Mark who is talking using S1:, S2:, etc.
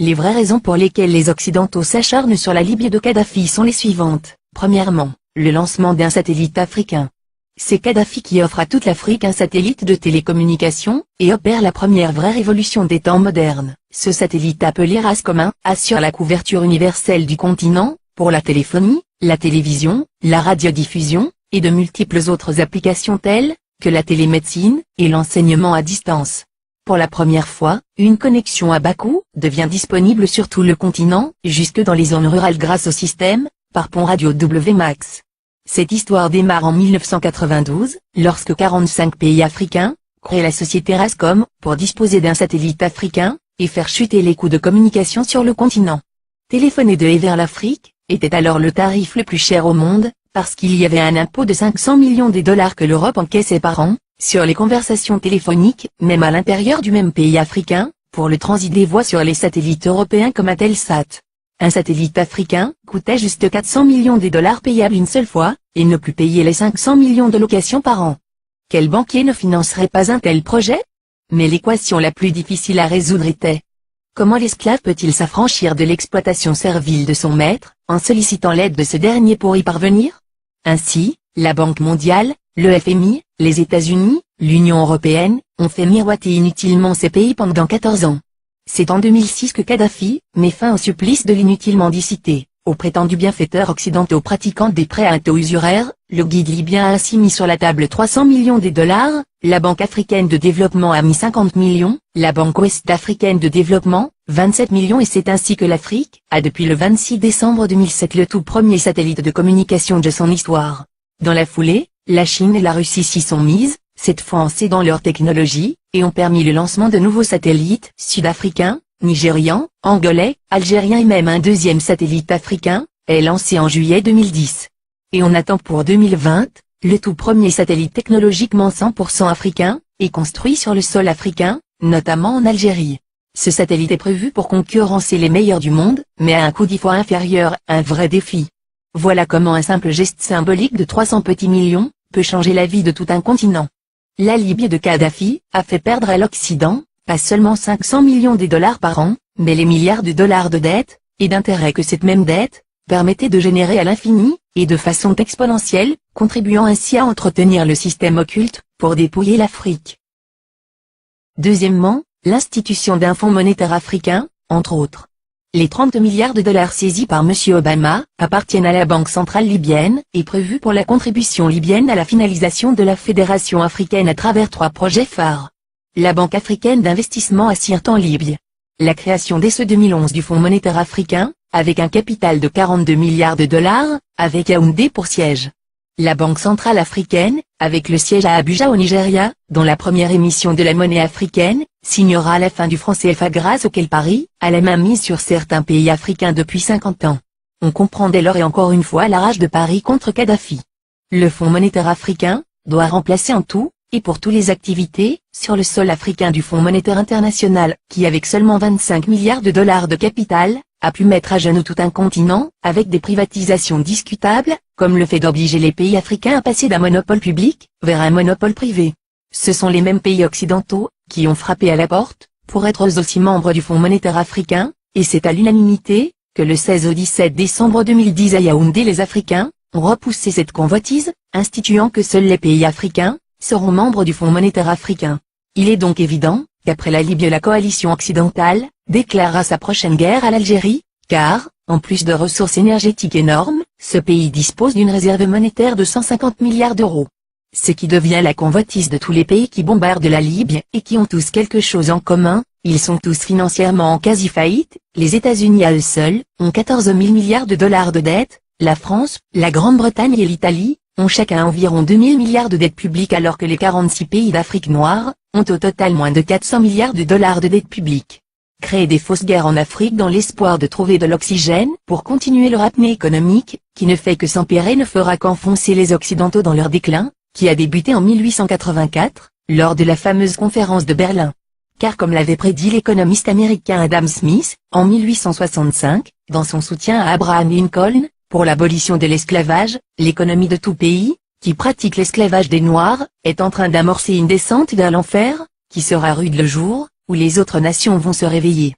S1: Les vraies raisons pour lesquelles les Occidentaux s'acharnent sur la Libye de Kadhafi sont les suivantes. Premièrement, le lancement d'un satellite africain. C'est Kadhafi qui offre à toute l'Afrique un satellite de télécommunication, et opère la première vraie révolution des temps modernes. Ce satellite appelé RASCOM assure la couverture universelle du continent, pour la téléphonie, la télévision, la radiodiffusion, et de multiples autres applications telles que la télémédecine et l'enseignement à distance. Pour la première fois, une connexion à bas coût devient disponible sur tout le continent, jusque dans les zones rurales grâce au système, par pont radio WMAX. Cette histoire démarre en 1992, lorsque 45 pays africains créent la société RASCOM pour disposer d'un satellite africain et faire chuter les coûts de communication sur le continent. Téléphoner de et vers l'Afrique était alors le tarif le plus cher au monde, parce qu'il y avait un impôt de 500 millions de dollars que l'Europe encaissait par an sur les conversations téléphoniques, même à l'intérieur du même pays africain, pour le transit des voix sur les satellites européens comme Intelsat. Un satellite africain coûtait juste 400 millions de dollars payables une seule fois, et ne plus payer les 500 millions de locations par an. Quel banquier ne financerait pas un tel projet? Mais l'équation la plus difficile à résoudre était: comment l'esclave peut-il s'affranchir de l'exploitation servile de son maître, en sollicitant l'aide de ce dernier pour y parvenir? Ainsi, la Banque mondiale, le FMI, les États-Unis, l'Union européenne, ont fait miroiter inutilement ces pays pendant 14 ans. C'est en 2006 que Kadhafi met fin au supplice de l'inutile mendicité. Aux prétendus bienfaiteurs occidentaux pratiquant des prêts à taux usuraires, le guide libyen a ainsi mis sur la table 300 millions de dollars, la Banque africaine de développement a mis 50 millions, la Banque ouest-africaine de développement, 27 millions, et c'est ainsi que l'Afrique a depuis le 26 décembre 2007 le tout premier satellite de communication de son histoire. Dans la foulée, la Chine et la Russie s'y sont mises, cette fois en cédant leur technologie, et ont permis le lancement de nouveaux satellites sud-africains, nigérians, angolais, algériens, et même un deuxième satellite africain, est lancé en juillet 2010. Et on attend pour 2020, le tout premier satellite technologiquement 100% africain, est construit sur le sol africain, notamment en Algérie. Ce satellite est prévu pour concurrencer les meilleurs du monde, mais à un coût 10 fois inférieur, un vrai défi. Voilà comment un simple geste symbolique de 300 petits millions peut changer la vie de tout un continent. La Libye de Kadhafi a fait perdre à l'Occident, pas seulement 500 millions de dollars par an, mais les milliards de dollars de dettes, et d'intérêts que cette même dette permettait de générer à l'infini, et de façon exponentielle, contribuant ainsi à entretenir le système occulte, pour dépouiller l'Afrique. Deuxièmement, l'institution d'un fonds monétaire africain, entre autres. Les 30 milliards de dollars saisis par M. Obama appartiennent à la Banque centrale libyenne, et prévus pour la contribution libyenne à la finalisation de la Fédération africaine à travers 3 projets phares. La Banque africaine d'investissement à Sirte en Libye. La création dès ce 2011 du Fonds monétaire africain, avec un capital de 42 milliards de dollars, avec Yaoundé pour siège. La Banque centrale africaine, avec le siège à Abuja au Nigeria, dont la première émission de la monnaie africaine, signera la fin du franc CFA grâce auquel Paris a la main mise sur certains pays africains depuis 50 ans. On comprend dès lors et encore une fois la rage de Paris contre Kadhafi. Le Fonds monétaire africain doit remplacer en tout, et pour toutes les activités, sur le sol africain du Fonds monétaire international, qui avec seulement 25 milliards de dollars de capital, a pu mettre à genoux tout un continent, avec des privatisations discutables, comme le fait d'obliger les pays africains à passer d'un monopole public vers un monopole privé. Ce sont les mêmes pays occidentaux qui ont frappé à la porte, pour être eux aussi membres du Fonds monétaire africain, et c'est à l'unanimité que le 16 au 17 décembre 2010 à Yaoundé les Africains ont repoussé cette convoitise, instituant que seuls les pays africains seront membres du Fonds monétaire africain. Il est donc évident qu'après la Libye la coalition occidentale déclarera sa prochaine guerre à l'Algérie, car, en plus de ressources énergétiques énormes, ce pays dispose d'une réserve monétaire de 150 milliards d'euros. Ce qui devient la convoitise de tous les pays qui bombardent la Libye et qui ont tous quelque chose en commun, ils sont tous financièrement en quasi-faillite, les États-Unis à eux seuls ont 14 000 milliards de dollars de dettes, la France, la Grande-Bretagne et l'Italie ont chacun environ 2 000 milliards de dettes publiques alors que les 46 pays d'Afrique noire ont au total moins de 400 milliards de dollars de dettes publiques. Créer des fausses guerres en Afrique dans l'espoir de trouver de l'oxygène pour continuer leur apnée économique, qui ne fait que s'empirer, ne fera qu'enfoncer les Occidentaux dans leur déclin, qui a débuté en 1884, lors de la fameuse conférence de Berlin. Car comme l'avait prédit l'économiste américain Adam Smith, en 1865, dans son soutien à Abraham Lincoln, pour l'abolition de l'esclavage, l'économie de tout pays, qui pratique l'esclavage des Noirs, est en train d'amorcer une descente vers l'enfer, qui sera rude le jour où les autres nations vont se réveiller.